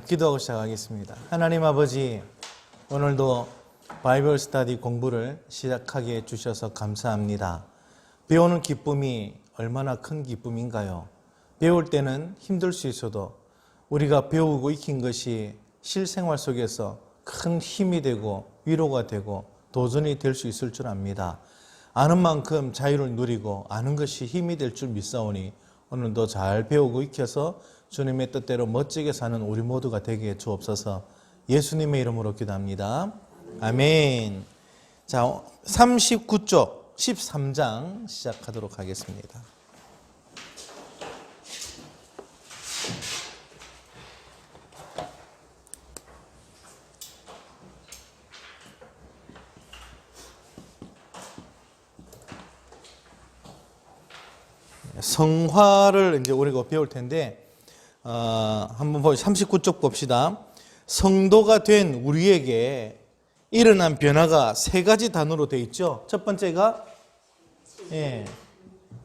기도하고 시작하겠습니다. 하나님 아버지, 오늘도 바이블 스터디 공부를 시작하게 해주셔서 감사합니다. 배우는 기쁨이 얼마나 큰 기쁨인가요? 배울 때는 힘들 수 있어도 우리가 배우고 익힌 것이 실생활 속에서 큰 힘이 되고 위로가 되고 도전이 될 수 있을 줄 압니다. 아는 만큼 자유를 누리고 아는 것이 힘이 될 줄 믿사오니 오늘도 잘 배우고 익혀서 주님의 뜻대로 멋지게 사는 우리 모두가 되게 해 주옵소서. 예수님의 이름으로 기도합니다. 아멘. 자, 39쪽 13장 시작하도록 하겠습니다. 성화를 이제 우리가 배울 텐데, 한번 39쪽 봅시다. 성도가 된 우리에게 일어난 변화가 세 가지 단어로 되어 있죠. 첫 번째가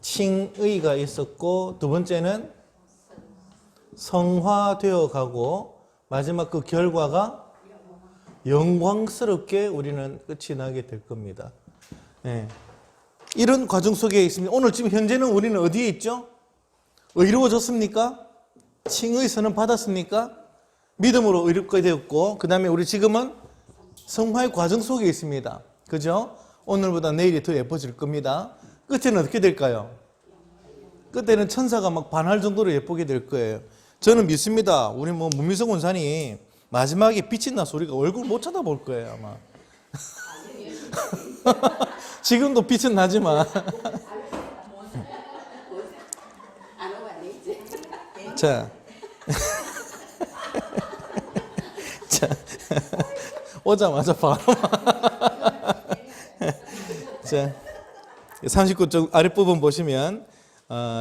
칭의가 있었고, 두 번째는 성화되어 가고, 마지막 그 결과가 영광스럽게 우리는 끝이 나게 될 겁니다. 이런 과정 속에 있습니다. 오늘 지금 현재는 우리는 어디에 있죠? 의로워졌습니까? 칭의 선언 받았습니까? 믿음으로 의롭게 되었고, 그 다음에 우리 지금은 성화의 과정 속에 있습니다. 그죠? 오늘보다 내일이 더 예뻐질 겁니다. 끝에는 어떻게 될까요? 끝에는 천사가 막 반할 정도로 예쁘게 될 거예요. 저는 믿습니다. 우리 문미성 권사님 마지막에 빛이 나서 우리가 얼굴 못 쳐다볼 거예요, 아마. 지금도 빛은 나지만. 자, 오자마자 바로. 자, 39쪽 아랫부분 보시면,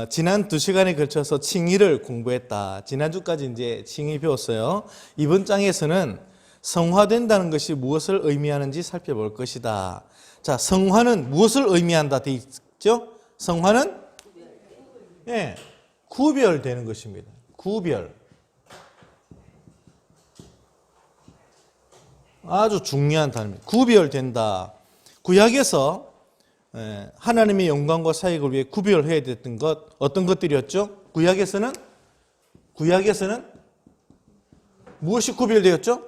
지난 2시간에 걸쳐서 칭의를 공부했다. 지난주까지 이제 칭의 배웠어요. 이번 장에서는 성화된다는 것이 무엇을 의미하는지 살펴볼 것이다. 자, 성화는 무엇을 의미한다 되어 있죠? 성화는 구별되는 것입니다. 구별. 아주 중요한 단어입니다. 구별된다. 구약에서 하나님의 영광과 사역을 위해 구별해야 됐던 것, 어떤 것들이었죠? 구약에서는 무엇이 구별되었죠?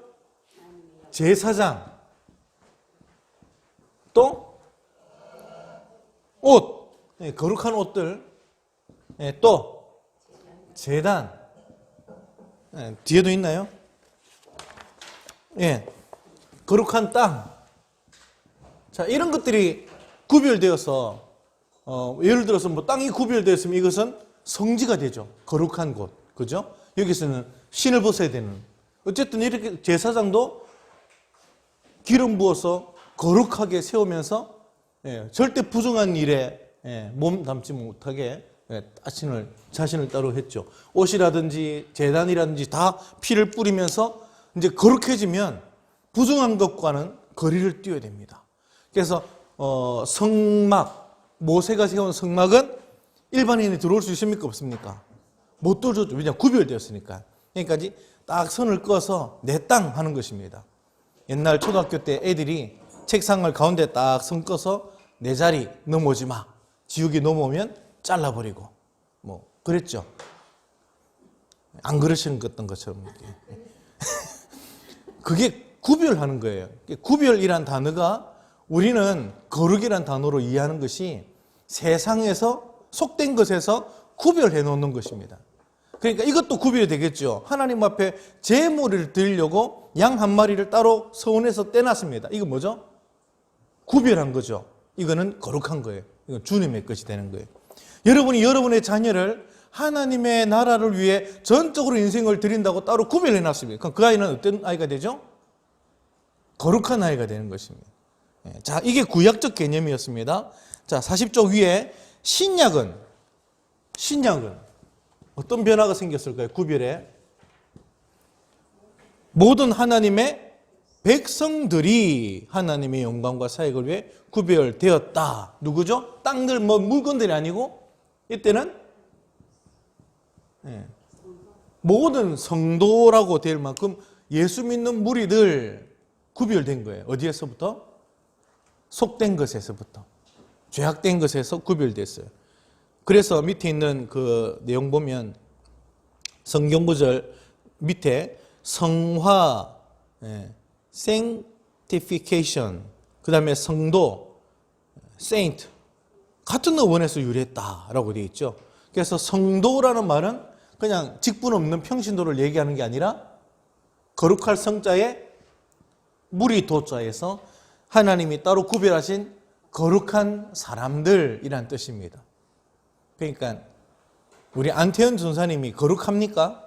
제사장, 또 옷, 거룩한 옷들, 또 제단, 뒤에도 있나요? 거룩한 땅. 자, 이런 것들이 구별되어서, 예를 들어서 뭐 땅이 구별되었으면 이것은 성지가 되죠. 거룩한 곳. 그죠? 여기서는 신을 벗어야 되는. 어쨌든 이렇게 제사장도 기름 부어서 거룩하게 세우면서 절대 부정한 일에 몸 담지 못하게 자신을 따로 했죠. 옷이라든지 제단이라든지 다 피를 뿌리면서 이제 거룩해지면 부정한 것과는 거리를 띄워야 됩니다. 그래서 성막, 모세가 세운 성막은 일반인이 들어올 수 있습니까? 없습니까? 못 들어오죠. 왜냐하면 구별되었으니까. 그러니까 딱 선을 꺼서 내 땅 하는 것입니다. 옛날 초등학교 때 애들이 책상을 가운데 딱 선 꺼서 내 자리 넘어오지 마. 지우개 넘어오면 잘라버리고. 뭐 그랬죠. 안 그러시는 것처럼. 그게 구별하는 거예요. 구별이란 단어가 우리는 거룩이란 단어로 이해하는 것이 세상에서 속된 것에서 구별해 놓는 것입니다. 그러니까 이것도 구별이 되겠죠. 하나님 앞에 제물을 드리려고 양 한 마리를 따로 서원해서 떼놨습니다. 이거 뭐죠? 구별한 거죠. 이거는 거룩한 거예요. 이건 주님의 것이 되는 거예요. 여러분이 여러분의 자녀를 하나님의 나라를 위해 전적으로 인생을 드린다고 따로 구별해 놨습니다. 그럼 그 아이는 어떤 아이가 되죠? 거룩한 아이가 되는 것입니다. 자, 이게 구약적 개념이었습니다. 자, 40쪽 위에 신약은 어떤 변화가 생겼을까요? 구별에 모든 하나님의 백성들이 하나님의 영광과 사역을 위해 구별되었다. 누구죠? 땅들 물건들이 아니고 이때는 모든 성도라고 될 만큼 예수 믿는 무리들 구별된 거예요. 어디에서부터? 속된 것에서부터. 죄악된 것에서 구별됐어요. 그래서 밑에 있는 그 내용 보면 성경 구절 밑에 성화, sanctification, 그 다음에 성도, saint, 같은 어원에서 유래했다라고 되어 있죠. 그래서 성도라는 말은 그냥 직분 없는 평신도를 얘기하는 게 아니라 거룩할 성자의 무리 도자에서 하나님이 따로 구별하신 거룩한 사람들이란 뜻입니다. 그러니까 우리 안태현 전사님이 거룩합니까?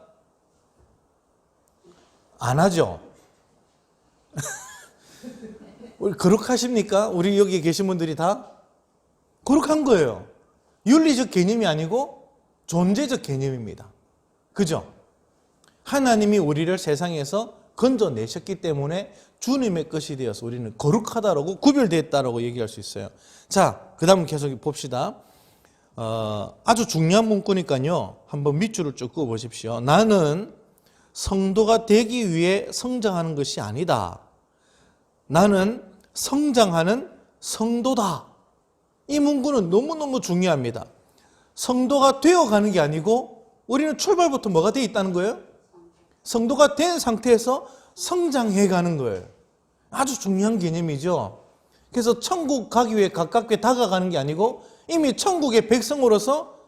안 하죠. 우리 거룩하십니까? 우리 여기 계신 분들이 다 거룩한 거예요. 윤리적 개념이 아니고 존재적 개념입니다. 그죠? 하나님이 우리를 세상에서 건져내셨기 때문에 주님의 것이 되어서 우리는 거룩하다라고 구별되었다라고 얘기할 수 있어요. 자, 그 다음 계속 봅시다. 아주 중요한 문구니까요. 한번 밑줄을 쭉 그어보십시오. 나는 성도가 되기 위해 성장하는 것이 아니다. 나는 성장하는 성도다. 이 문구는 너무너무 중요합니다. 성도가 되어가는 게 아니고 우리는 출발부터 뭐가 되어 있다는 거예요? 성도가 된 상태에서 성장해가는 거예요. 아주 중요한 개념이죠. 그래서 천국 가기 위해 가깝게 다가가는 게 아니고 이미 천국의 백성으로서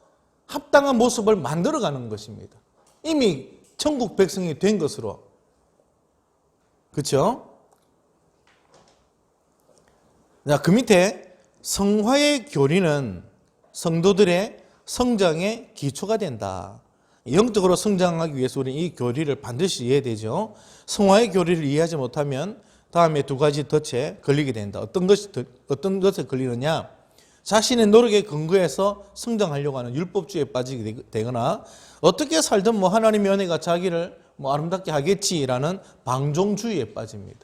합당한 모습을 만들어가는 것입니다. 이미 천국 백성이 된 것으로. 그렇죠? 자, 그 밑에 성화의 교리는 성도들의 성장의 기초가 된다. 영적으로 성장하기 위해서 우리는 이 교리를 반드시 이해해야 되죠. 성화의 교리를 이해하지 못하면 다음에 두 가지 덫에 걸리게 된다. 어떤 것에 걸리느냐? 자신의 노력에 근거해서 성장하려고 하는 율법주의에 빠지게 되거나 어떻게 살든 하나님의 은혜가 자기를 아름답게 하겠지라는 방종주의에 빠집니다.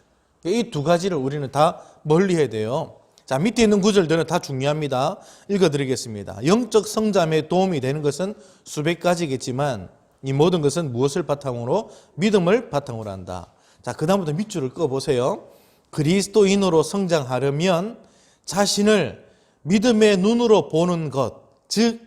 이 두 가지를 우리는 다 멀리해야 돼요. 자, 밑에 있는 구절들은 다 중요합니다. 읽어드리겠습니다. 영적 성장에 도움이 되는 것은 수백 가지겠지만 이 모든 것은 무엇을 바탕으로? 믿음을 바탕으로 한다. 자, 그 다음부터 밑줄을 그어보세요. 그리스도인으로 성장하려면 자신을 믿음의 눈으로 보는 것, 즉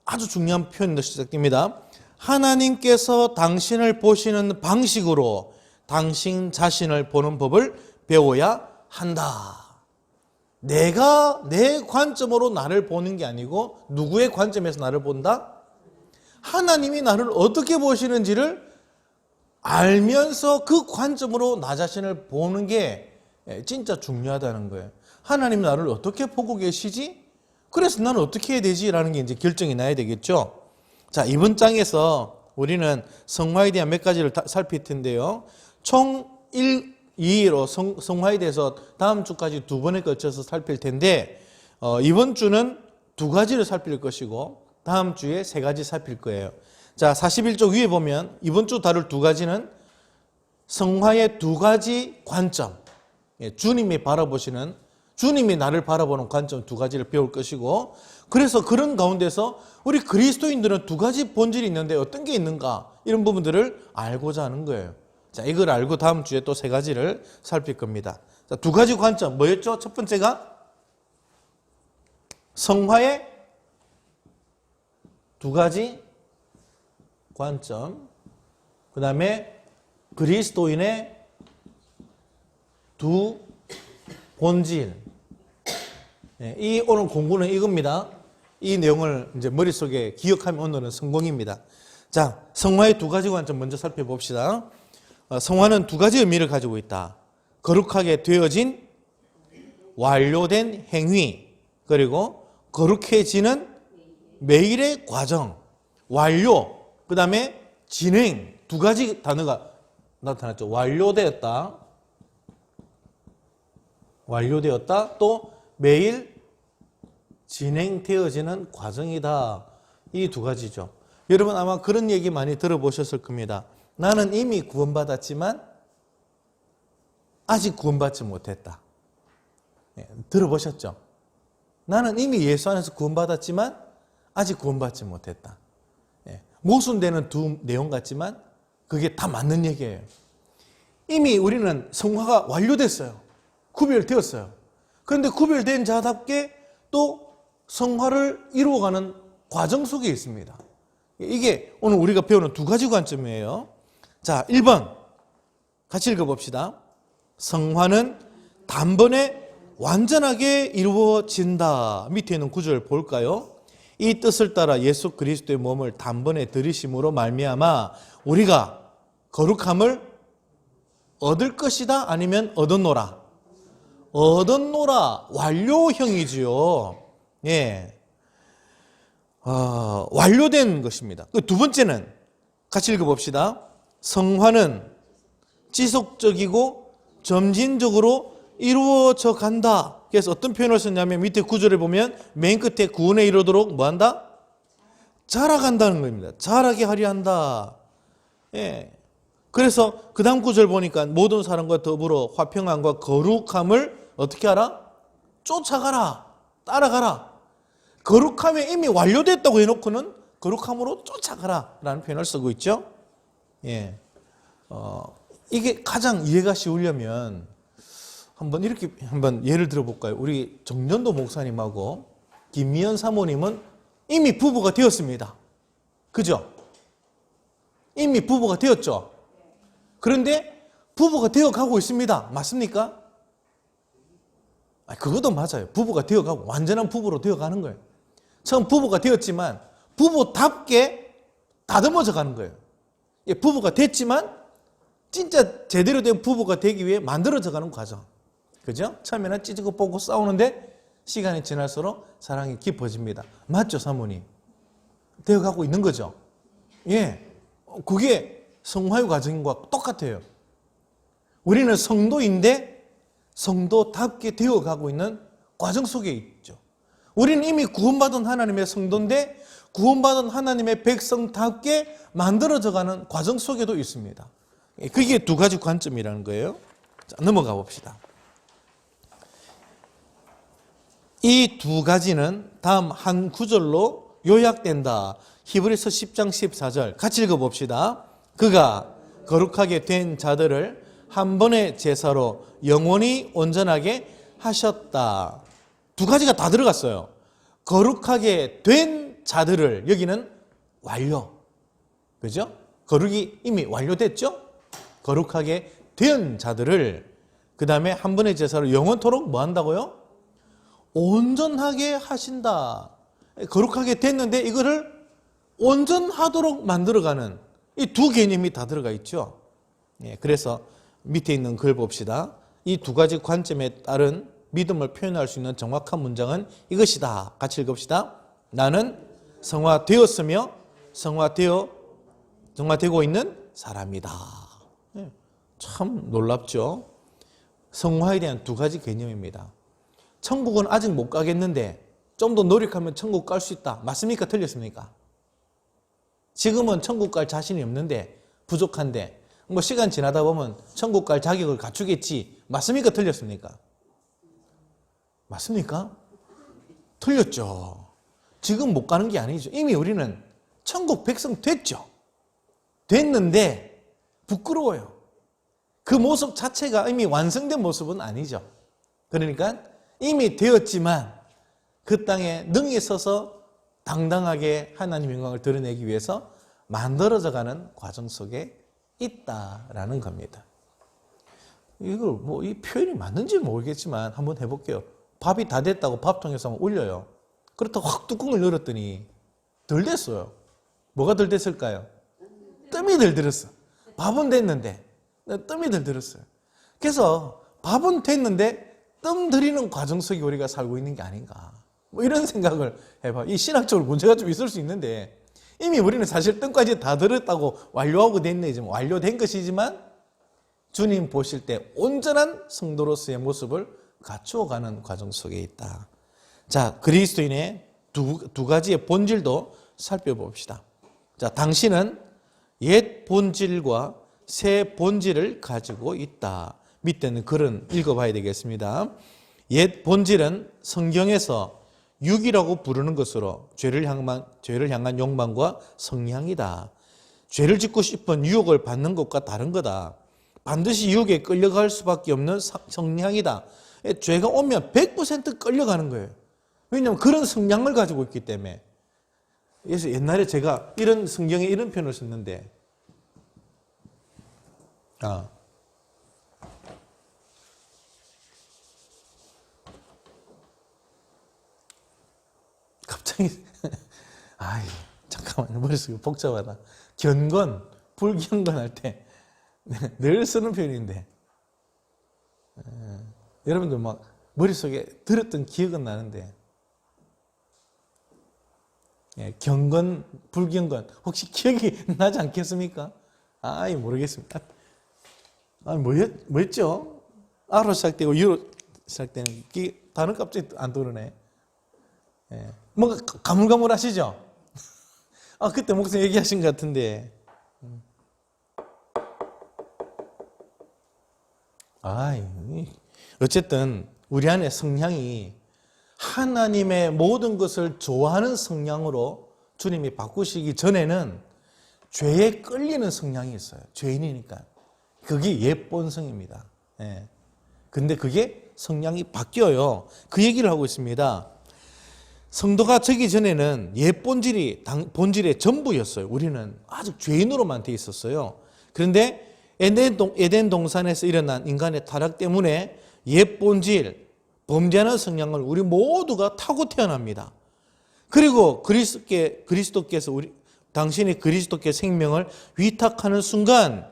아주 중요한 표현으로 시작됩니다. 하나님께서 당신을 보시는 방식으로 당신 자신을 보는 법을 배워야 한다. 내가 내 관점으로 나를 보는 게 아니고 누구의 관점에서 나를 본다? 하나님이 나를 어떻게 보시는지를 알면서 그 관점으로 나 자신을 보는 게 진짜 중요하다는 거예요. 하나님 나를 어떻게 보고 계시지? 그래서 나는 어떻게 해야 되지? 라는 게 이제 결정이 나야 되겠죠. 자, 이번 장에서 우리는 성화에 대한 몇 가지를 살필 텐데요. 총 2로 성화에 대해서 다음 주까지 두 번에 걸쳐서 살필 텐데 이번 주는 두 가지를 살필 것이고 다음 주에 세 가지 살필 거예요. 자, 41쪽 위에 보면 이번 주 다룰 두 가지는 성화의 두 가지 관점, 주님이 바라보시는, 주님이 나를 바라보는 관점 두 가지를 배울 것이고, 그래서 그런 가운데서 우리 그리스도인들은 두 가지 본질이 있는데 어떤 게 있는가, 이런 부분들을 알고자 하는 거예요. 자, 이걸 알고 다음 주에 또 세 가지를 살필 겁니다. 자, 두 가지 관점 뭐였죠? 첫 번째가 성화의 두 가지 관점, 그 다음에 그리스도인의 두 본질. 이 오늘 공부는 이겁니다. 이 내용을 이제 머릿속에 기억하면 오늘은 성공입니다. 자, 성화의 두 가지 관점 먼저 살펴봅시다. 성화는 두 가지 의미를 가지고 있다. 거룩하게 되어진 완료된 행위, 그리고 거룩해지는 매일의 과정, 완료, 그 다음에 진행, 두 가지 단어가 나타났죠. 완료되었다, 또 매일 진행되어지는 과정이다. 이 두 가지죠. 여러분 아마 그런 얘기 많이 들어보셨을 겁니다. 나는 이미 구원받았지만 아직 구원받지 못했다. 들어보셨죠? 나는 이미 예수 안에서 구원받았지만 아직 구원받지 못했다. 모순되는 두 내용 같지만 그게 다 맞는 얘기예요. 이미 우리는 성화가 완료됐어요. 구별되었어요. 그런데 구별된 자답게 또 성화를 이루어가는 과정 속에 있습니다. 이게 오늘 우리가 배우는 두 가지 관점이에요. 자, 1번 같이 읽어봅시다. 성화는 단번에 완전하게 이루어진다. 밑에 있는 구절 볼까요? 이 뜻을 따라 예수 그리스도의 몸을 단번에 들이심으로 말미암아 우리가 거룩함을 얻을 것이다 아니면 얻었노라? 얻었노라. 완료형이지요. 예. 완료된 것입니다. 두 번째는 같이 읽어봅시다. 성화는 지속적이고 점진적으로 이루어져 간다. 그래서 어떤 표현을 썼냐면 밑에 구절에 보면 맨 끝에 구원에 이르도록 뭐한다? 자라간다는 겁니다. 자라게 하려 한다. 예. 그래서 그 다음 구절 보니까 모든 사람과 더불어 화평함과 거룩함을 어떻게 하라? 쫓아가라. 따라가라. 거룩함에 이미 완료됐다고 해놓고는 거룩함으로 쫓아가라 라는 표현을 쓰고 있죠. 예. 이게 가장 이해가 쉬우려면 이렇게 예를 들어 볼까요? 우리 정전도 목사님하고 김미연 사모님은 이미 부부가 되었습니다. 그죠? 이미 부부가 되었죠? 그런데 부부가 되어 가고 있습니다. 맞습니까? 그것도 맞아요. 부부가 되어 가고 완전한 부부로 되어 가는 거예요. 처음 부부가 되었지만 부부답게 다듬어져 가는 거예요. 부부가 됐지만 진짜 제대로 된 부부가 되기 위해 만들어져 가는 과정. 그죠? 처음에는 찌지고 볶고 싸우는데 시간이 지날수록 사랑이 깊어집니다. 맞죠, 사모님? 되어가고 있는 거죠? 예. 그게 성화의 과정과 똑같아요. 우리는 성도인데 성도답게 되어가고 있는 과정 속에 있죠. 우리는 이미 구원받은 하나님의 성도인데 구원받은 하나님의 백성답게 만들어져가는 과정 속에도 있습니다. 그게 두 가지 관점이라는 거예요. 자, 넘어가 봅시다. 이 두 가지는 다음 한 구절로 요약된다. 히브리서 10장 14절 같이 읽어봅시다. 그가 거룩하게 된 자들을 한 번의 제사로 영원히 온전하게 하셨다. 두 가지가 다 들어갔어요. 거룩하게 된 자들을, 여기는 완료. 그죠? 거룩이 이미 완료됐죠? 거룩하게 된 자들을 그 다음에 한 번의 제사로 영원토록 뭐 한다고요? 온전하게 하신다. 거룩하게 됐는데 이거를 온전하도록 만들어가는 이 두 개념이 다 들어가 있죠. 예, 그래서 밑에 있는 글 봅시다. 이 두 가지 관점에 따른 믿음을 표현할 수 있는 정확한 문장은 이것이다. 같이 읽읍시다. 나는 성화되었으며 성화되고 있는 사람이다. 예, 참 놀랍죠. 성화에 대한 두 가지 개념입니다. 천국은 아직 못 가겠는데 좀 더 노력하면 천국 갈 수 있다. 맞습니까? 틀렸습니까? 지금은 천국 갈 자신이 없는데 부족한데 시간 지나다 보면 천국 갈 자격을 갖추겠지. 맞습니까? 틀렸습니까? 맞습니까? 틀렸죠. 지금 못 가는 게 아니죠. 이미 우리는 천국 백성 됐죠. 됐는데 부끄러워요. 그 모습 자체가 이미 완성된 모습은 아니죠. 그러니까 이미 되었지만 그 땅에 능히 서서 당당하게 하나님의 영광을 드러내기 위해서 만들어져가는 과정 속에 있다라는 겁니다. 이걸 이 표현이 맞는지 모르겠지만 한번 해볼게요. 밥이 다 됐다고 밥통에서 올려요. 그렇다고 확 뚜껑을 열었더니 덜 됐어요. 뭐가 덜 됐을까요? 뜸이 덜 들었어. 밥은 됐는데 뜸이 덜 들었어요. 그래서 밥은 됐는데 뜸 들이는 과정 속에 우리가 살고 있는 게 아닌가. 이런 생각을 해봐. 이 신학적으로 문제가 좀 있을 수 있는데 이미 우리는 사실 뜸까지 다 들었다고 완료하고 됐네. 완료된 것이지만 주님 보실 때 온전한 성도로서의 모습을 갖추어가는 과정 속에 있다. 자, 그리스도인의 두 가지의 본질도 살펴봅시다. 자, 당신은 옛 본질과 새 본질을 가지고 있다. 밑에는 글은 읽어봐야 되겠습니다. 옛 본질은 성경에서 육이라고 부르는 것으로 죄를 향한 욕망과 성향이다. 죄를 짓고 싶은 유혹을 받는 것과 다른 거다. 반드시 유혹에 끌려갈 수밖에 없는 성향이다. 죄가 오면 100% 끌려가는 거예요. 왜냐하면 그런 성향을 가지고 있기 때문에. 그래서 옛날에 제가 이런 성경에 이런 표현을 썼는데, 갑자기 잠깐만요. 머릿속이 복잡하다. 견건, 불견건 할 때 늘 쓰는 표현인데, 여러분들 막 머릿속에 들었던 기억은 나는데, 경건, 불경건 혹시 기억이 나지 않겠습니까? 모르겠습니다. 뭐였죠? R로 시작되고 U로 시작되는 단어 갑자기 안 떠오르네. 뭔가 가물가물하시죠? 그때 목사님 얘기하신 것 같은데. 어쨌든 우리 안에 성향이 하나님의 모든 것을 좋아하는 성향으로 주님이 바꾸시기 전에는 죄에 끌리는 성향이 있어요. 죄인이니까. 그게 옛 본성입니다. 근데 그게 성향이 바뀌어요. 그 얘기를 하고 있습니다. 성도가 되기 전에는 옛 본질의 전부였어요. 우리는 아직 죄인으로만 돼 있었어요. 그런데 에덴 동산에서 일어난 인간의 타락 때문에 옛 본질, 범죄하는 성향을 우리 모두가 타고 태어납니다. 그리고 그리스도께서 당신이 그리스도께 생명을 위탁하는 순간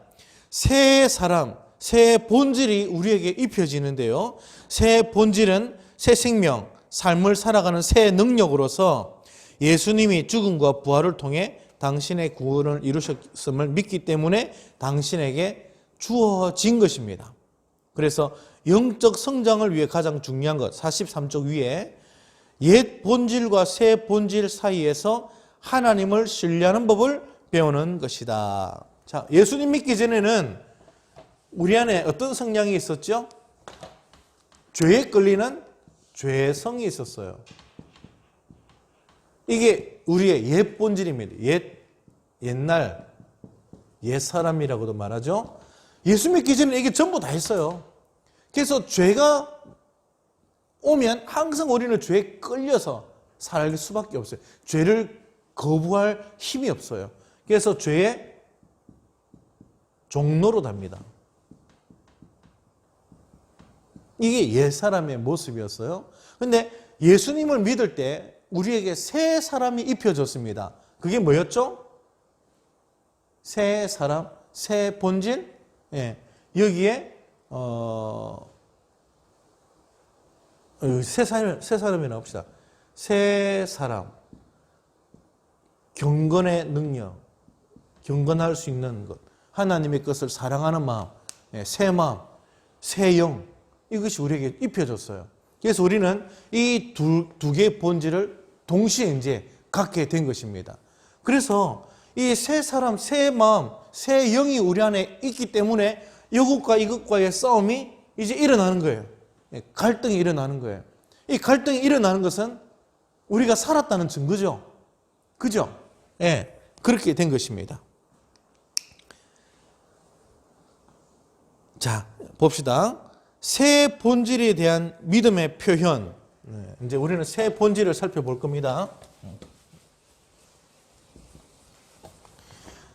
새 사람, 새 본질이 우리에게 입혀지는데요. 새 본질은 새 생명, 삶을 살아가는 새 능력으로서 예수님이 죽음과 부활을 통해 당신의 구원을 이루셨음을 믿기 때문에 당신에게 주어진 것입니다. 그래서 영적 성장을 위해 가장 중요한 것, 43쪽 위에 옛 본질과 새 본질 사이에서 하나님을 신뢰하는 법을 배우는 것이다. 자, 예수님 믿기 전에는 우리 안에 어떤 성향이 있었죠? 죄에 끌리는 죄성이 있었어요. 이게 우리의 옛 본질입니다. 옛날, 옛 사람이라고도 말하죠. 예수 믿기 전에 이게 전부 다 했어요. 그래서 죄가 오면 항상 우리는 죄에 끌려서 살 수밖에 없어요. 죄를 거부할 힘이 없어요. 그래서 죄의 종로로 답니다. 이게 옛 사람의 모습이었어요. 그런데 예수님을 믿을 때 우리에게 새 사람이 입혀졌습니다. 그게 뭐였죠? 새 사람, 새 본질. 여기에 새 사람이라고 합시다. 새 사람, 경건의 능력, 경건할 수 있는 것, 하나님의 것을 사랑하는 마음, 새 마음, 새 영, 이것이 우리에게 입혀졌어요. 그래서 우리는 이 두 개의 본질을 동시에 이제 갖게 된 것입니다. 그래서 이 새 사람, 새 마음, 새 영이 우리 안에 있기 때문에 이것과 이것과의 싸움이 이제 일어나는 거예요. 갈등이 일어나는 거예요. 이 갈등이 일어나는 것은 우리가 살았다는 증거죠. 그죠? 그렇게 된 것입니다. 자, 봅시다. 새 본질에 대한 믿음의 표현. 이제 우리는 새 본질을 살펴볼 겁니다.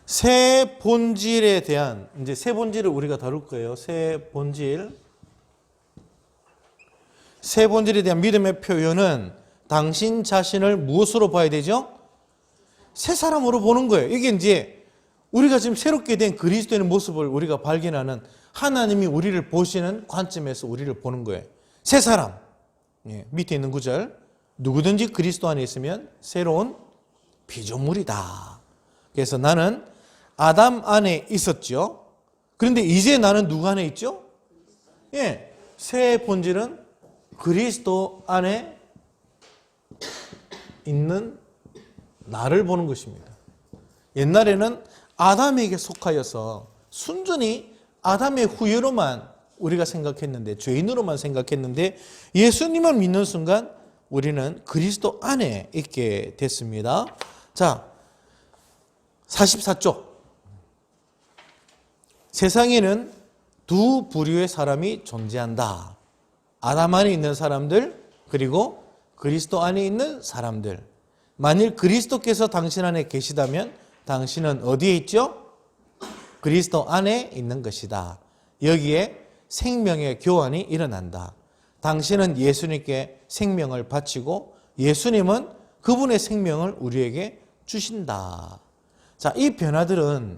새 본질에 대한, 이제 새 본질을 우리가 다룰 거예요. 새 본질. 새 본질에 대한 믿음의 표현은 당신 자신을 무엇으로 봐야 되죠? 새 사람으로 보는 거예요. 이게 이제 우리가 지금 새롭게 된 그리스도의 모습을 우리가 발견하는 하나님이 우리를 보시는 관점에서 우리를 보는 거예요. 새 사람. 밑에 있는 구절. 누구든지 그리스도 안에 있으면 새로운 피조물이다. 그래서 나는 아담 안에 있었죠. 그런데 이제 나는 누구 안에 있죠? 새 본질은 그리스도 안에 있는 나를 보는 것입니다. 옛날에는 아담에게 속하여서 순전히 아담의 후예로만 우리가 생각했는데, 죄인으로만 생각했는데, 예수님을 믿는 순간 우리는 그리스도 안에 있게 됐습니다. 자, 44쪽. 세상에는 두 부류의 사람이 존재한다. 아담 안에 있는 사람들, 그리고 그리스도 안에 있는 사람들. 만일 그리스도께서 당신 안에 계시다면 당신은 어디에 있죠? 그리스도 안에 있는 것이다. 여기에 생명의 교환이 일어난다. 당신은 예수님께 생명을 바치고 예수님은 그분의 생명을 우리에게 주신다. 자, 이 변화들은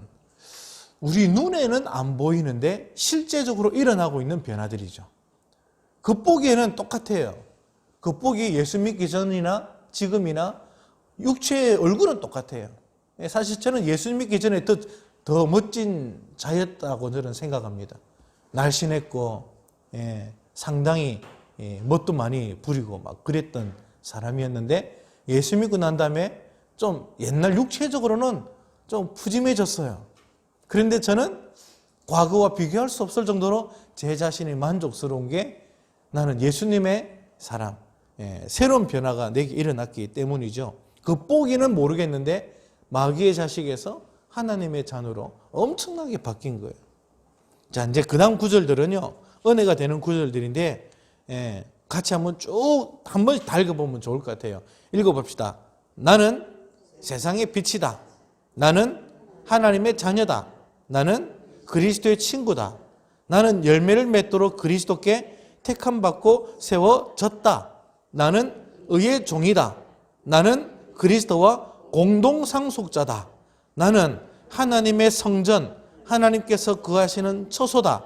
우리 눈에는 안 보이는데 실제적으로 일어나고 있는 변화들이죠. 겉보기에는 똑같아요. 겉보기 예수 믿기 전이나 지금이나 육체의 얼굴은 똑같아요. 사실 저는 예수 믿기 전에 더 멋진 자였다고 저는 생각합니다. 날씬했고 상당히 멋도 많이 부리고 막 그랬던 사람이었는데 예수 믿고 난 다음에 좀 옛날 육체적으로는 좀 푸짐해졌어요. 그런데 저는 과거와 비교할 수 없을 정도로 제 자신이 만족스러운 게 나는 예수님의 사람, 새로운 변화가 내게 일어났기 때문이죠. 겉보기는 모르겠는데 마귀의 자식에서 하나님의 자녀로 엄청나게 바뀐 거예요. 자, 이제 그 다음 구절들은요, 은혜가 되는 구절들인데, 같이 한번 쭉 한 번씩 다 읽어보면 좋을 것 같아요. 읽어봅시다. 나는 세상의 빛이다. 나는 하나님의 자녀다. 나는 그리스도의 친구다. 나는 열매를 맺도록 그리스도께 택함받고 세워졌다. 나는 의의 종이다. 나는 그리스도와 공동상속자다. 나는 하나님의 성전, 하나님께서 거하시는 처소다.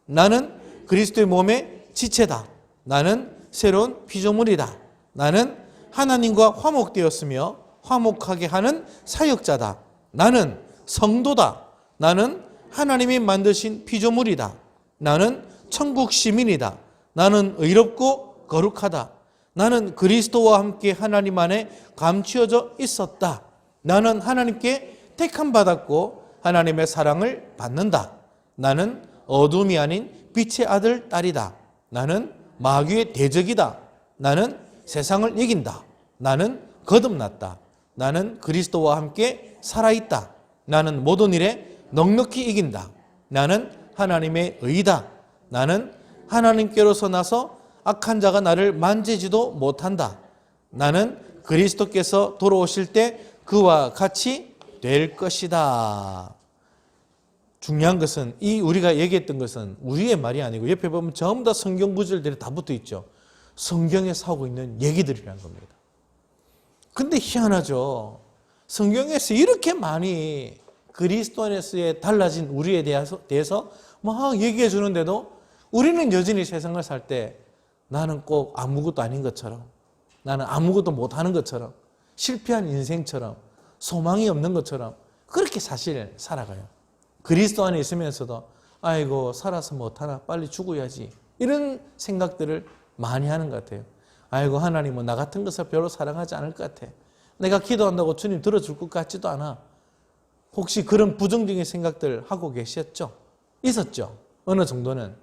나는 그리스도의 몸의 지체다. 나는 새로운 피조물이다. 나는 하나님과 화목되었으며 화목하게 하는 사역자다. 나는 성도다. 나는 하나님이 만드신 피조물이다. 나는 천국 시민이다. 나는 의롭고 거룩하다. 나는 그리스도와 함께 하나님 안에 감추어져 있었다. 나는 하나님께 택함 받았고 하나님의 사랑을 받는다. 나는 어둠이 아닌 빛의 아들, 딸이다. 나는 마귀의 대적이다. 나는 세상을 이긴다. 나는 거듭났다. 나는 그리스도와 함께 살아있다. 나는 모든 일에 넉넉히 이긴다. 나는 하나님의 의다. 나는 하나님께로서 나서 악한 자가 나를 만지지도 못한다. 나는 그리스도께서 돌아오실 때 그와 같이 될 것이다. 중요한 것은 우리가 얘기했던 것은 우리의 말이 아니고 옆에 보면 전부 다 성경 구절들이 다 붙어 있죠. 성경에서 하고 있는 얘기들이라는 겁니다. 근데 희한하죠. 성경에서 이렇게 많이 그리스도 안에서의 달라진 우리에 대해서 막 얘기해 주는데도 우리는 여전히 세상을 살 때 나는 꼭 아무것도 아닌 것처럼, 나는 아무것도 못하는 것처럼, 실패한 인생처럼, 소망이 없는 것처럼 그렇게 사실 살아가요. 그리스도 안에 있으면서도 아이고 살아서 못하나 빨리 죽어야지 이런 생각들을 많이 하는 것 같아요. 아이고 하나님은 나 같은 것을 별로 사랑하지 않을 것 같아. 내가 기도한다고 주님 들어줄 것 같지도 않아. 혹시 그런 부정적인 생각들 하고 계셨죠? 있었죠? 어느 정도는.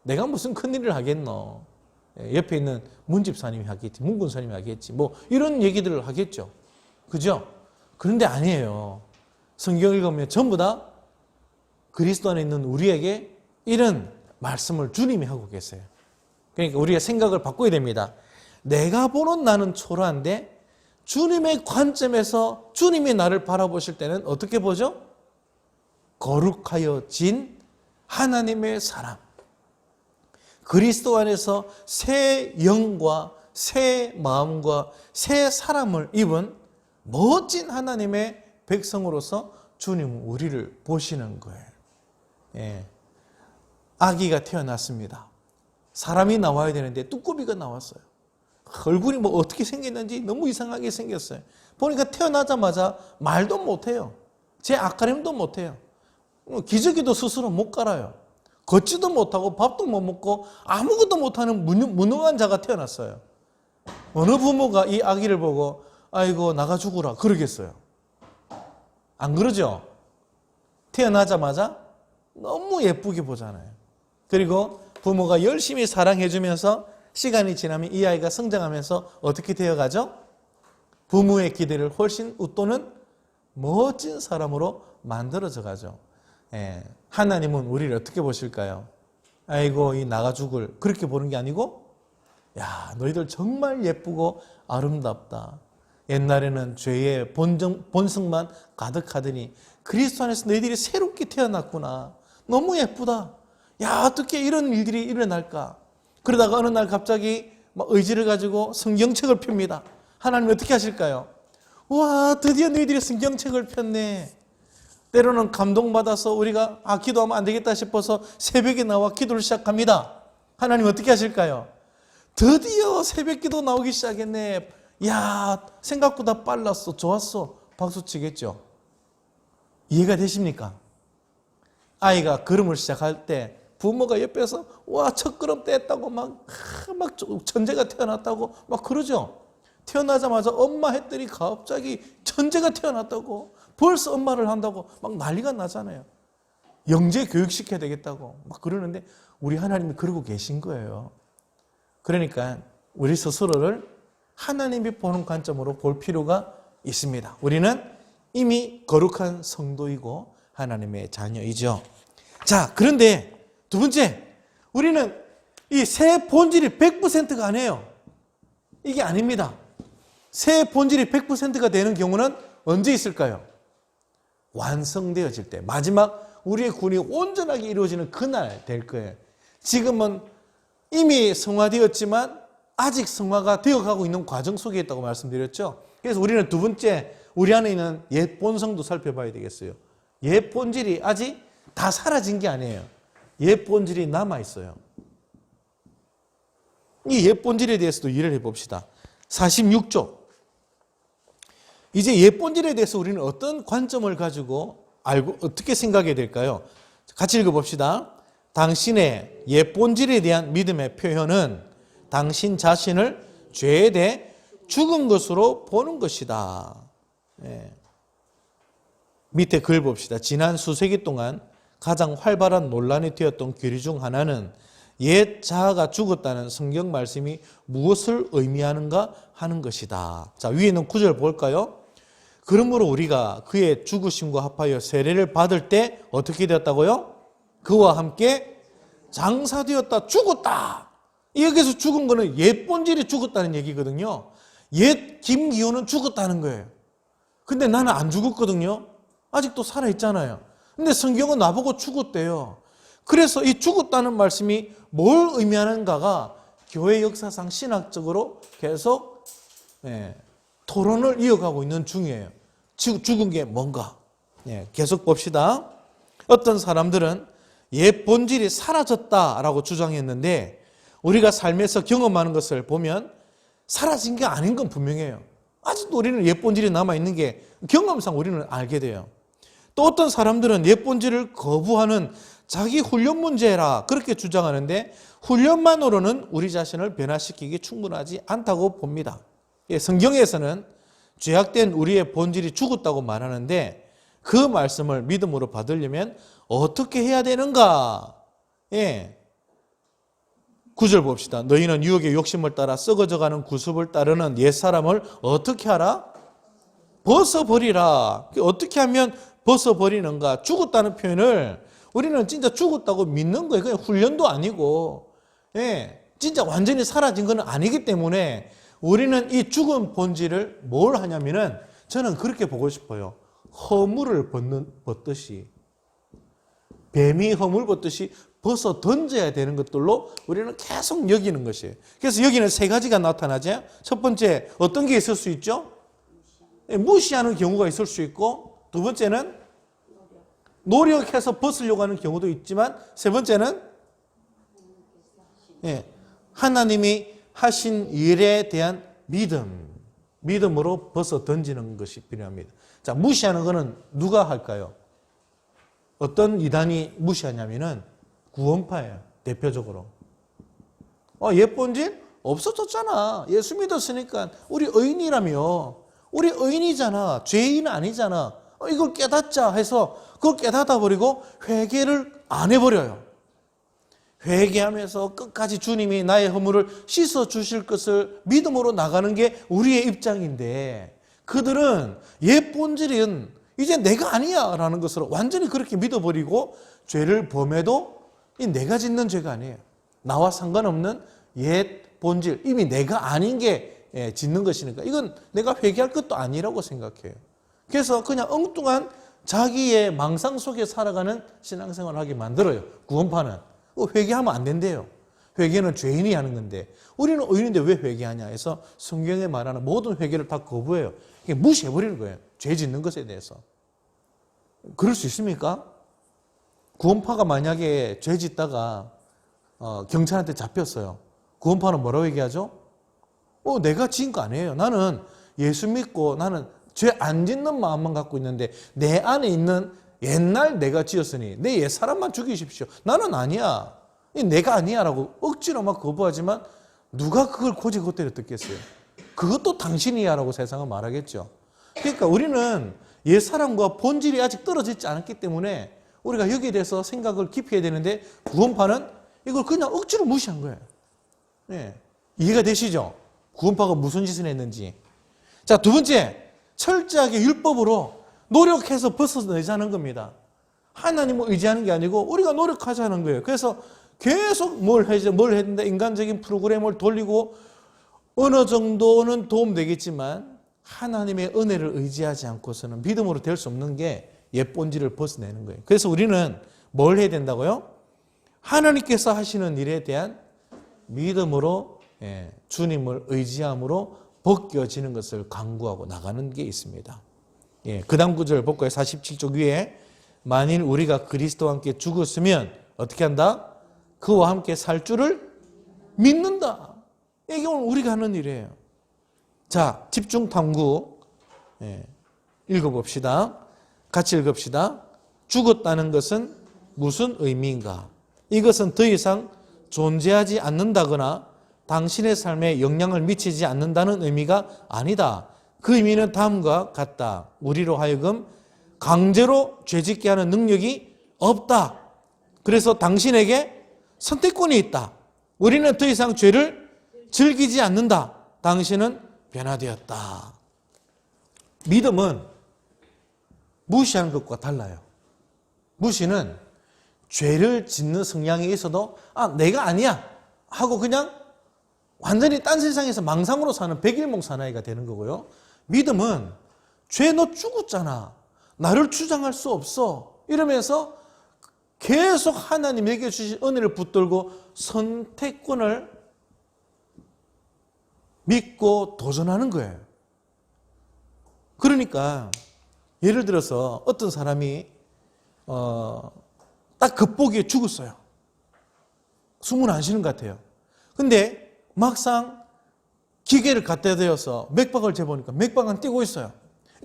내가 무슨 큰일을 하겠노. 옆에 있는 문집사님이 하겠지, 문군사님이 하겠지, 뭐 이런 얘기들을 하겠죠. 그죠? 그런데 아니에요. 성경 읽으면 전부 다 그리스도 안에 있는 우리에게 이런 말씀을 주님이 하고 계세요. 그러니까 우리가 생각을 바꿔야 됩니다. 내가 보는 나는 초라한데 주님의 관점에서 주님이 나를 바라보실 때는 어떻게 보죠? 거룩하여진 하나님의 사람. 그리스도 안에서 새 영과 새 마음과 새 사람을 입은 멋진 하나님의 백성으로서 주님은 우리를 보시는 거예요. 아기가 태어났습니다. 사람이 나와야 되는데 뚜꾸비가 나왔어요. 얼굴이 뭐 어떻게 생겼는지 너무 이상하게 생겼어요. 보니까 태어나자마자 말도 못해요. 제 앞가림도 못해요. 기저귀도 스스로 못 갈아요. 걷지도 못하고 밥도 못 먹고 아무것도 못하는 무능한 자가 태어났어요. 어느 부모가 이 아기를 보고 아이고 나가 죽으라 그러겠어요? 안 그러죠? 태어나자마자 너무 예쁘게 보잖아요. 그리고 부모가 열심히 사랑해주면서 시간이 지나면 이 아이가 성장하면서 어떻게 되어가죠? 부모의 기대를 훨씬 웃도는 멋진 사람으로 만들어져 가죠. 하나님은 우리를 어떻게 보실까요? 아이고 이 나가 죽을 그렇게 보는 게 아니고 야 너희들 정말 예쁘고 아름답다. 옛날에는 죄의 본성만 가득하더니 그리스도 안에서 너희들이 새롭게 태어났구나. 너무 예쁘다. 야 어떻게 이런 일들이 일어날까? 그러다가 어느 날 갑자기 막 의지를 가지고 성경책을 펴니다. 하나님 어떻게 하실까요? 와 드디어 너희들이 성경책을 폈네. 때로는 감동받아서 우리가 기도하면 안 되겠다 싶어서 새벽에 나와 기도를 시작합니다. 하나님 어떻게 하실까요? 드디어 새벽 기도 나오기 시작했네. 야 생각보다 빨랐어. 좋았어. 박수 치겠죠. 이해가 되십니까? 아이가 걸음을 시작할 때 부모가 옆에서 와 첫 걸음 뗐다고 막 천재가 태어났다고 막 그러죠. 태어나자마자 엄마 했더니 갑자기 천재가 태어났다고 벌써 엄마를 한다고 막 난리가 나잖아요. 영재 교육시켜야 되겠다고 막 그러는데 우리 하나님이 그러고 계신 거예요. 그러니까 우리 스스로를 하나님이 보는 관점으로 볼 필요가 있습니다. 우리는 이미 거룩한 성도이고 하나님의 자녀이죠. 자, 그런데 두 번째, 우리는 이 새 본질이 100%가 아니에요. 이게 아닙니다. 새 본질이 100%가 되는 경우는 언제 있을까요? 완성되어질 때, 마지막 우리의 군이 온전하게 이루어지는 그날 될 거예요. 지금은 이미 성화되었지만 아직 성화가 되어가고 있는 과정 속에 있다고 말씀드렸죠. 그래서 우리는 두 번째, 우리 안에 있는 옛 본성도 살펴봐야 되겠어요. 옛 본질이 아직 다 사라진 게 아니에요. 옛 본질이 남아있어요. 이 옛 본질에 대해서도 이해를 해봅시다. 46조. 이제 옛 본질에 대해서 우리는 어떤 관점을 가지고 알고 어떻게 생각해야 될까요? 같이 읽어봅시다. 당신의 옛 본질에 대한 믿음의 표현은 당신 자신을 죄에 대해 죽은 것으로 보는 것이다. 밑에 글 봅시다. 지난 수세기 동안 가장 활발한 논란이 되었던 교리 중 하나는 옛 자아가 죽었다는 성경 말씀이 무엇을 의미하는가 하는 것이다. 자, 위에 있는 구절 볼까요? 그러므로 우리가 그의 죽으심과 합하여 세례를 받을 때 어떻게 되었다고요? 그와 함께 장사되었다. 죽었다. 여기서 죽은 거는 옛 본질이 죽었다는 얘기거든요. 옛 김기호는 죽었다는 거예요. 근데 나는 안 죽었거든요. 아직도 살아있잖아요. 근데 성경은 나보고 죽었대요. 그래서 이 죽었다는 말씀이 뭘 의미하는가가 교회 역사상 신학적으로 계속 토론을 이어가고 있는 중이에요. 죽은 게 뭔가. 계속 봅시다. 어떤 사람들은 옛 본질이 사라졌다라고 주장했는데 우리가 삶에서 경험하는 것을 보면 사라진 게 아닌 건 분명해요. 아직도 우리는 옛 본질이 남아있는 게 경험상 우리는 알게 돼요. 또 어떤 사람들은 옛 본질을 거부하는 자기 훈련 문제라 그렇게 주장하는데 훈련만으로는 우리 자신을 변화시키기 충분하지 않다고 봅니다. 성경에서는 죄악된 우리의 본질이 죽었다고 말하는데 그 말씀을 믿음으로 받으려면 어떻게 해야 되는가? 9절 봅시다. 너희는 유혹의 욕심을 따라 썩어져가는 구습을 따르는 옛사람을 어떻게 하라? 벗어버리라. 어떻게 하면 벗어버리는가? 죽었다는 표현을 우리는 진짜 죽었다고 믿는 거예요. 그냥 훈련도 아니고 진짜 완전히 사라진 건 아니기 때문에 우리는 이 죽은 본질을 뭘 하냐면은 저는 그렇게 보고 싶어요. 허물을 벗듯이 뱀이 허물 벗듯이 벗어 던져야 되는 것들로 우리는 계속 여기는 것이에요. 그래서 여기는 세 가지가 나타나죠. 첫 번째 어떤 게 있을 수 있죠? 무시하는 경우가 있을 수 있고 두 번째는 노력해서 벗으려고 하는 경우도 있지만 세 번째는 하나님이 하신 일에 대한 믿음으로 벗어 던지는 것이 필요합니다. 자, 무시하는 것은 누가 할까요? 어떤 이단이 무시하냐면은 구원파예요. 대표적으로. 옛 본질 없어졌잖아. 예수 믿었으니까 우리 의인이라며. 우리 의인이잖아. 죄인 아니잖아. 이걸 깨닫자 해서 그걸 깨닫아 버리고 회개를 안 해버려요. 회개하면서 끝까지 주님이 나의 허물을 씻어 주실 것을 믿음으로 나가는 게 우리의 입장인데, 그들은 옛 본질은 이제 내가 아니야 라는 것으로 완전히 그렇게 믿어버리고 죄를 범해도 이 내가 짓는 죄가 아니에요. 나와 상관없는 옛 본질, 이미 내가 아닌 게 짓는 것이니까 이건 내가 회개할 것도 아니라고 생각해요. 그래서 그냥 엉뚱한 자기의 망상 속에 살아가는 신앙생활을 하게 만들어요. 구원파는. 회개하면 안 된대요. 회개는 죄인이 하는 건데 우리는 의인인데 왜 회개하냐 해서 성경에 말하는 모든 회개를 다 거부해요. 무시해버리는 거예요. 죄 짓는 것에 대해서. 그럴 수 있습니까? 구원파가 만약에 죄 짓다가 경찰한테 잡혔어요. 구원파는 뭐라고 얘기하죠? 내가 지은 거 아니에요. 나는 예수 믿고 나는 죄 안 짓는 마음만 갖고 있는데 내 안에 있는 옛날 내가 지었으니 내 옛 사람만 죽이십시오. 나는 아니야. 내가 아니야 라고 억지로 막 거부하지만 누가 그걸 고지고대로 듣겠어요? 그것도 당신이야 라고 세상은 말하겠죠. 그러니까 우리는 옛 사람과 본질이 아직 떨어지지 않았기 때문에 우리가 여기에 대해서 생각을 깊이 해야 되는데 구원파는 이걸 그냥 억지로 무시한 거예요. 네. 이해가 되시죠? 구원파가 무슨 짓을 했는지. 자, 두 번째, 철저하게 율법으로 노력해서 벗어내자는 겁니다. 하나님을 의지하는 게 아니고 우리가 노력하자는 거예요. 그래서 계속 뭘 했는데 인간적인 프로그램을 돌리고 어느 정도는 도움되겠지만 하나님의 은혜를 의지하지 않고서는 믿음으로 될 수 없는 게 옛 본질을 벗어내는 거예요. 그래서 우리는 뭘 해야 된다고요? 하나님께서 하시는 일에 대한 믿음으로 주님을 의지함으로 벗겨지는 것을 강구하고 나가는 게 있습니다. 그 다음 구절 볼까요? 47쪽 위에 만일 우리가 그리스도와 함께 죽었으면 어떻게 한다? 그와 함께 살 줄을 믿는다. 이게 오늘 우리가 하는 일이에요. 자, 집중 탐구 읽어봅시다. 같이 읽읍시다. 죽었다는 것은 무슨 의미인가? 이것은 더 이상 존재하지 않는다거나 당신의 삶에 영향을 미치지 않는다는 의미가 아니다. 그 의미는 다음과 같다. 우리로 하여금 강제로 죄짓게 하는 능력이 없다. 그래서 당신에게 선택권이 있다. 우리는 더 이상 죄를 즐기지 않는다. 당신은 변화되었다. 믿음은 무시하는 것과 달라요. 무시는 죄를 짓는 성향이 있어도 내가 아니야 하고 그냥 완전히 딴 세상에서 망상으로 사는 백일몽 사나이가 되는 거고요. 믿음은 죄 너 죽었잖아. 나를 주장할 수 없어. 이러면서 계속 하나님에게 주신 은혜를 붙들고 선택권을 믿고 도전하는 거예요. 그러니까 예를 들어서 어떤 사람이 딱 겉보기에 죽었어요. 숨은 안 쉬는 것 같아요. 근데 막상 기계를 갖다 대어서 맥박을 재보니까 맥박은 뛰고 있어요.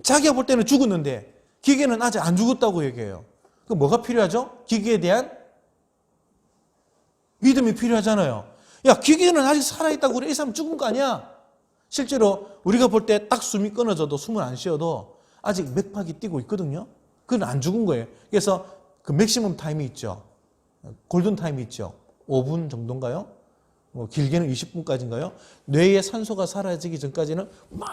자기가 볼 때는 죽었는데 기계는 아직 안 죽었다고 얘기해요. 그럼 뭐가 필요하죠? 기계에 대한 믿음이 필요하잖아요. 야, 기계는 아직 살아있다고 그래. 이 사람 죽은 거 아니야? 실제로 우리가 볼 때 딱 숨이 끊어져도 숨을 안 쉬어도 아직 맥박이 뛰고 있거든요. 그건 안 죽은 거예요. 그래서 그 맥시멈 타임이 있죠. 골든 타임이 있죠. 5분 정도인가요? 길게는 20분까지인가요? 뇌에 산소가 사라지기 전까지는 막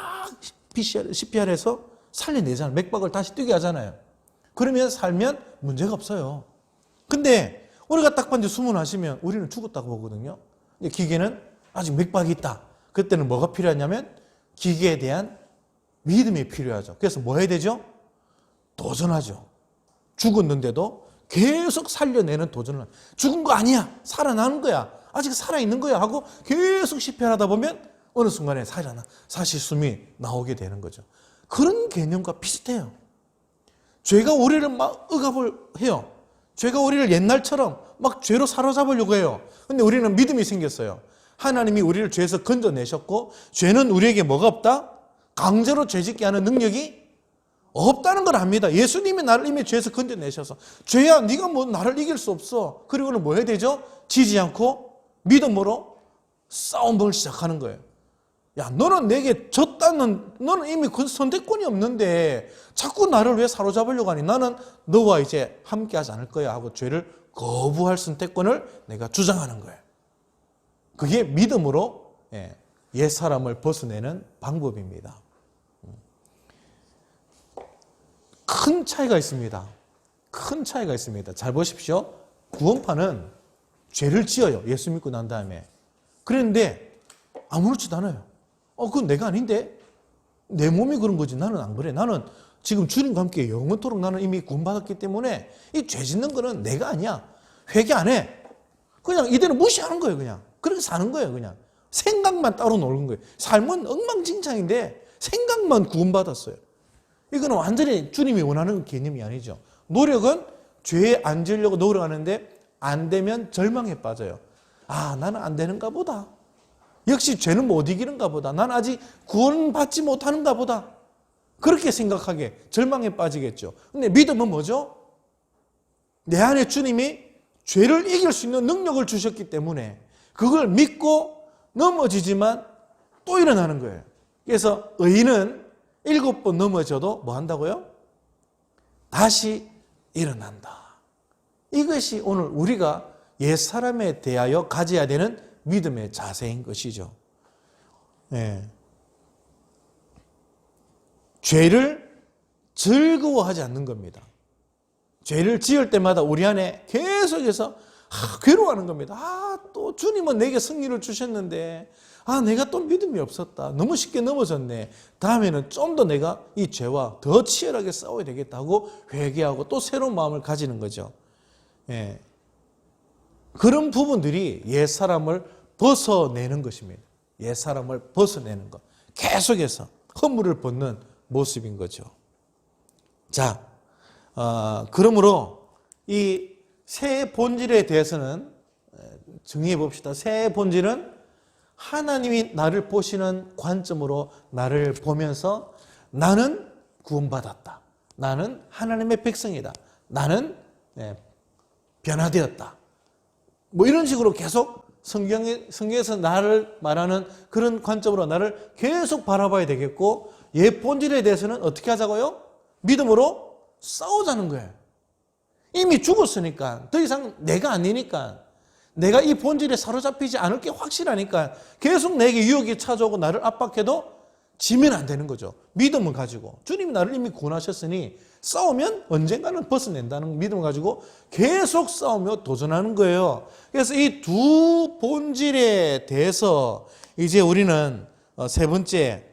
CPR해서 살려내잖아요. 맥박을 다시 뛰게 하잖아요. 그러면 살면 문제가 없어요. 근데 우리가 딱 봤는데 숨을 안 쉬면 우리는 죽었다고 보거든요. 근데 기계는 아직 맥박이 있다. 그때는 뭐가 필요하냐면 기계에 대한 믿음이 필요하죠. 그래서 뭐 해야 되죠? 도전하죠. 죽었는데도 계속 살려내는 도전을. 죽은 거 아니야. 살아나는 거야. 아직 살아있는 거야 하고 계속 CPR하다 보면 어느 순간에 살아나. 사실 숨이 나오게 되는 거죠. 그런 개념과 비슷해요. 죄가 우리를 막 억압을 해요. 죄가 우리를 옛날처럼 막 죄로 사로잡으려고 해요. 근데 우리는 믿음이 생겼어요. 하나님이 우리를 죄에서 건져내셨고 죄는 우리에게 뭐가 없다? 강제로 죄짓게 하는 능력이 없다는 걸 압니다. 예수님이 나를 이미 죄에서 건져내셔서 죄야 네가 뭐 나를 이길 수 없어. 그리고는 뭐 해야 되죠? 지지 않고 믿음으로 싸움을 시작하는 거예요. 야, 너는 내게 졌다는, 너는 이미 그 선택권이 없는데 자꾸 나를 왜 사로잡으려고 하니? 나는 너와 이제 함께하지 않을 거야 하고 죄를 거부할 선택권을 내가 주장하는 거예요. 그게 믿음으로 옛사람을 벗어내는 방법입니다. 큰 차이가 있습니다. 큰 차이가 있습니다. 잘 보십시오. 구원파는 죄를 지어요. 예수 믿고 난 다음에. 그런데 아무렇지도 않아요. 그건 내가 아닌데? 내 몸이 그런 거지. 나는 안 그래. 나는 지금 주님과 함께 영원토록 나는 이미 구원받았기 때문에 이 죄 짓는 거는 내가 아니야. 회개 안 해. 그냥 이대로 무시하는 거예요. 그냥. 그렇게 사는 거예요. 그냥. 생각만 따로 노는 거예요. 삶은 엉망진창인데 생각만 구원받았어요. 이거는 완전히 주님이 원하는 개념이 아니죠. 노력은 죄에 안 지으려고 노력하는데 안 되면 절망에 빠져요. 나는 안 되는가 보다. 역시 죄는 못 이기는가 보다. 난 아직 구원받지 못하는가 보다. 그렇게 생각하게 절망에 빠지겠죠. 근데 믿음은 뭐죠? 내 안에 주님이 죄를 이길 수 있는 능력을 주셨기 때문에 그걸 믿고 넘어지지만 또 일어나는 거예요. 그래서 의인은 7번 넘어져도 뭐 한다고요? 다시 일어난다. 이것이 오늘 우리가 옛사람에 대하여 가져야 되는 믿음의 자세인 것이죠. 죄를 즐거워하지 않는 겁니다. 죄를 지을 때마다 우리 안에 계속해서 괴로워하는 겁니다. 또 주님은 내게 승리를 주셨는데 내가 또 믿음이 없었다. 너무 쉽게 넘어졌네. 다음에는 좀 더 내가 이 죄와 더 치열하게 싸워야 되겠다 하고 회개하고 또 새로운 마음을 가지는 거죠. 그런 부분들이 옛사람을 벗어내는 것입니다. 옛사람을 벗어내는 것. 계속해서 허물을 벗는 모습인 거죠. 자, 그러므로 이 새 본질에 대해서는 정의해 봅시다. 새 본질은 하나님이 나를 보시는 관점으로 나를 보면서 나는 구원받았다. 나는 하나님의 백성이다. 나는 변화되었다. 뭐 이런 식으로 계속 성경에서 나를 말하는 그런 관점으로 나를 계속 바라봐야 되겠고, 옛 본질에 대해서는 어떻게 하자고요? 믿음으로 싸우자는 거예요. 이미 죽었으니까 더 이상 내가 아니니까, 내가 이 본질에 사로잡히지 않을 게 확실하니까 계속 내게 유혹이 찾아오고 나를 압박해도 지면 안 되는 거죠. 믿음을 가지고 주님이 나를 이미 구원하셨으니 싸우면 언젠가는 벗어낸다는 믿음을 가지고 계속 싸우며 도전하는 거예요. 그래서 이 두 본질에 대해서 이제 우리는 세 번째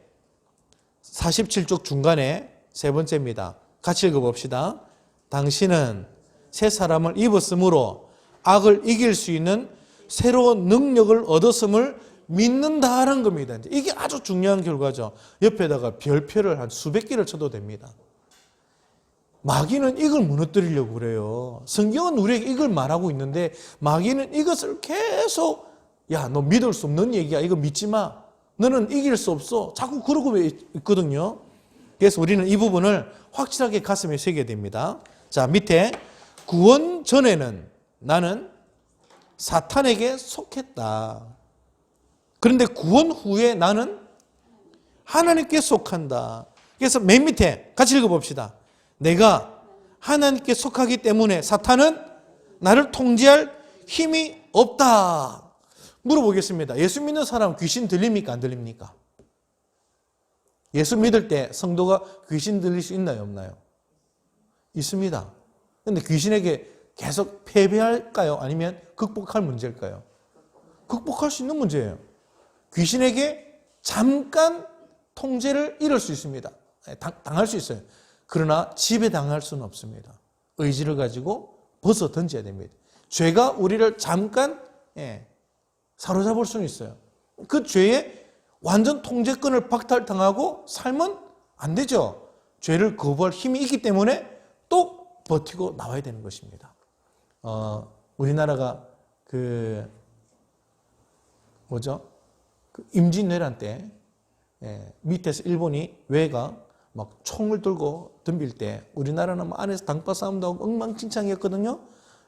47쪽 중간에 세 번째입니다. 같이 읽어봅시다. 당신은 새 사람을 입었으므로 악을 이길 수 있는 새로운 능력을 얻었음을 믿는다라는 겁니다. 이게 아주 중요한 결과죠. 옆에다가 별표를 한 수백 개를 쳐도 됩니다. 마귀는 이걸 무너뜨리려고 그래요. 성경은 우리에게 이걸 말하고 있는데 마귀는 이것을 계속 너 믿을 수 없는 얘기야. 이거 믿지 마. 너는 이길 수 없어. 자꾸 그러고 있거든요. 그래서 우리는 이 부분을 확실하게 가슴에 새겨야 됩니다. 자, 밑에 구원 전에는 나는 사탄에게 속했다. 그런데 구원 후에 나는 하나님께 속한다. 그래서 맨 밑에 같이 읽어봅시다. 내가 하나님께 속하기 때문에 사탄은 나를 통제할 힘이 없다. 물어보겠습니다. 예수 믿는 사람 귀신 들립니까? 안 들립니까? 예수 믿을 때 성도가 귀신 들릴 수 있나요? 없나요? 있습니다. 그런데 귀신에게 계속 패배할까요? 아니면 극복할 문제일까요? 극복할 수 있는 문제예요. 귀신에게 잠깐 통제를 잃을 수 있습니다. 당할 수 있어요. 그러나 지배당할 수는 없습니다. 의지를 가지고 벗어 던져야 됩니다. 죄가 우리를 잠깐 사로잡을 수는 있어요. 그 죄에 완전 통제권을 박탈당하고 살면 안 되죠. 죄를 거부할 힘이 있기 때문에 또 버티고 나와야 되는 것입니다. 우리나라가 임진왜란 때 밑에서 일본이 외가 막 총을 들고 덤빌 때 우리나라는 안에서 당파 싸움도 하고 엉망진창이었거든요.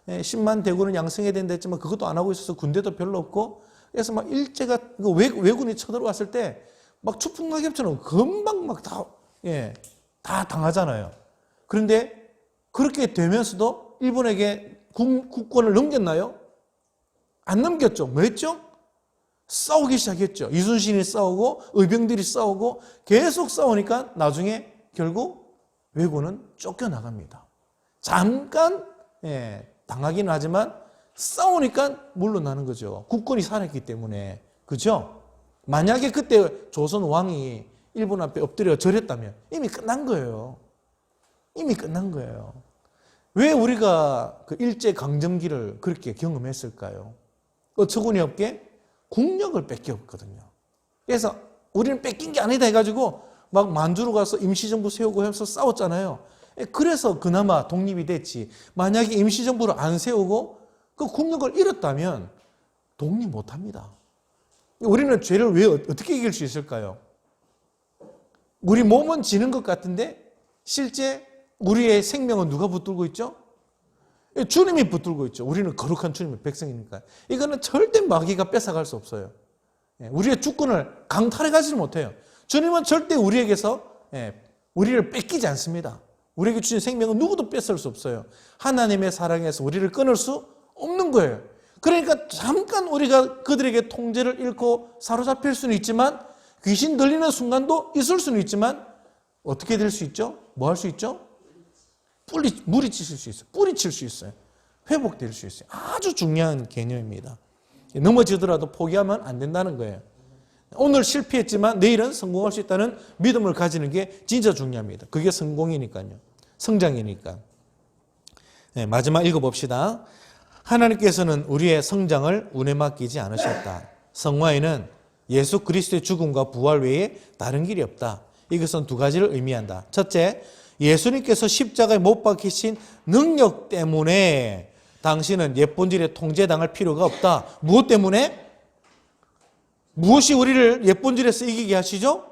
10만 대군은 양성해야 된다 했지만 그것도 안 하고 있어서 군대도 별로 없고, 그래서 막 일제가 왜군이 쳐들어왔을 때 막 추풍낙엽처럼 금방 막 다 당하잖아요. 그런데 그렇게 되면서도 일본에게 국권을 넘겼나요? 안 넘겼죠. 뭐 했죠? 싸우기 시작했죠. 이순신이 싸우고 의병들이 싸우고 계속 싸우니까 나중에 결국 왜군은 쫓겨나갑니다. 잠깐 당하기는 하지만 싸우니까 물러나는 거죠. 국권이 살았기 때문에. 그죠? 만약에 그때 조선 왕이 일본 앞에 엎드려 절했다면 이미 끝난 거예요. 이미 끝난 거예요. 왜 우리가 그 일제강점기를 그렇게 경험했을까요? 어처구니 없게 국력을 뺏겼거든요. 그래서 우리는 뺏긴 게 아니다 해가지고 막 만주로 가서 임시정부 세우고 해서 싸웠잖아요. 그래서 그나마 독립이 됐지. 만약에 임시정부를 안 세우고 그 국력을 잃었다면 독립 못합니다. 우리는 죄를 왜 어떻게 이길 수 있을까요? 우리 몸은 지는 것 같은데 실제 우리의 생명은 누가 붙들고 있죠? 주님이 붙들고 있죠. 우리는 거룩한 주님의 백성이니까. 이거는 절대 마귀가 뺏어갈 수 없어요. 우리의 주권을 강탈해 가지 못해요. 주님은 절대 우리에게서 우리를 뺏기지 않습니다. 우리에게 주신 생명은 누구도 뺏을 수 없어요. 하나님의 사랑에서 우리를 끊을 수 없는 거예요. 그러니까 잠깐 우리가 그들에게 통제를 잃고 사로잡힐 수는 있지만 귀신 들리는 순간도 있을 수는 있지만 어떻게 될 수 있죠? 뭐 할 수 있죠? 물리칠 수 있어요. 뿌리칠 수 있어요. 회복될 수 있어요. 아주 중요한 개념입니다. 넘어지더라도 포기하면 안 된다는 거예요. 오늘 실패했지만 내일은 성공할 수 있다는 믿음을 가지는 게 진짜 중요합니다. 그게 성공이니까요. 성장이니까. 마지막 읽어봅시다. 하나님께서는 우리의 성장을 운에 맡기지 않으셨다. 성화에는 예수 그리스도의 죽음과 부활 외에 다른 길이 없다. 이것은 두 가지를 의미한다. 첫째, 예수님께서 십자가에 못 박히신 능력 때문에 당신은 옛본질에 통제당할 필요가 없다. 무엇 때문에? 무엇이 우리를 옛본질에서 이기게 하시죠?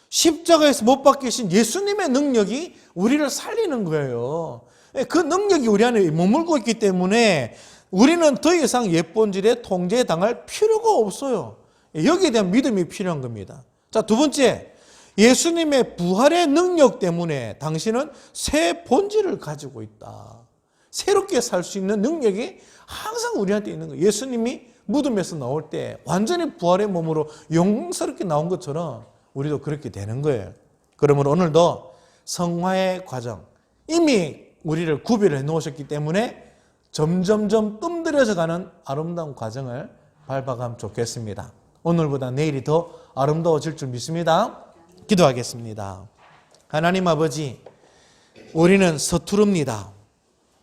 십자가에서 못 박히신 예수님의 능력이 우리를 살리는 거예요. 그 능력이 우리 안에 머물고 있기 때문에 우리는 더 이상 옛본질에 통제당할 필요가 없어요. 여기에 대한 믿음이 필요한 겁니다. 자, 두 번째, 예수님의 부활의 능력 때문에 당신은 새 본질을 가지고 있다. 새롭게 살 수 있는 능력이 항상 우리한테 있는 거예요. 예수님이 무덤에서 나올 때 완전히 부활의 몸으로 영광스럽게 나온 것처럼 우리도 그렇게 되는 거예요. 그러므로 오늘도 성화의 과정, 이미 우리를 구별해 놓으셨기 때문에 점점점 뜸들여져 가는 아름다운 과정을 밟아가면 좋겠습니다. 오늘보다 내일이 더 아름다워질 줄 믿습니다. 기도하겠습니다. 하나님 아버지, 우리는 서투릅니다.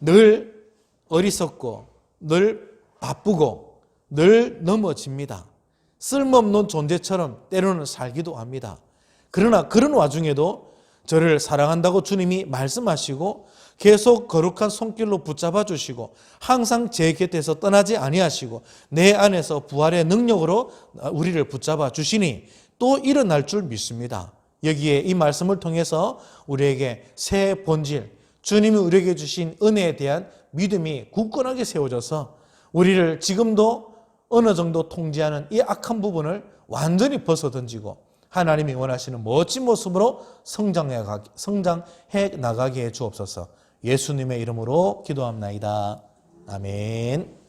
늘 어리석고 늘 바쁘고 늘 넘어집니다. 쓸모없는 존재처럼 때로는 살기도 합니다. 그러나 그런 와중에도 저를 사랑한다고 주님이 말씀하시고 계속 거룩한 손길로 붙잡아 주시고 항상 제 곁에서 떠나지 아니하시고 내 안에서 부활의 능력으로 우리를 붙잡아 주시니 또 일어날 줄 믿습니다. 여기에 이 말씀을 통해서 우리에게 새 본질, 주님이 우리에게 주신 은혜에 대한 믿음이 굳건하게 세워져서 우리를 지금도 어느 정도 통제하는 이 악한 부분을 완전히 벗어던지고 하나님이 원하시는 멋진 모습으로 성장해 나가게 해 주옵소서. 예수님의 이름으로 기도합나이다. 아멘.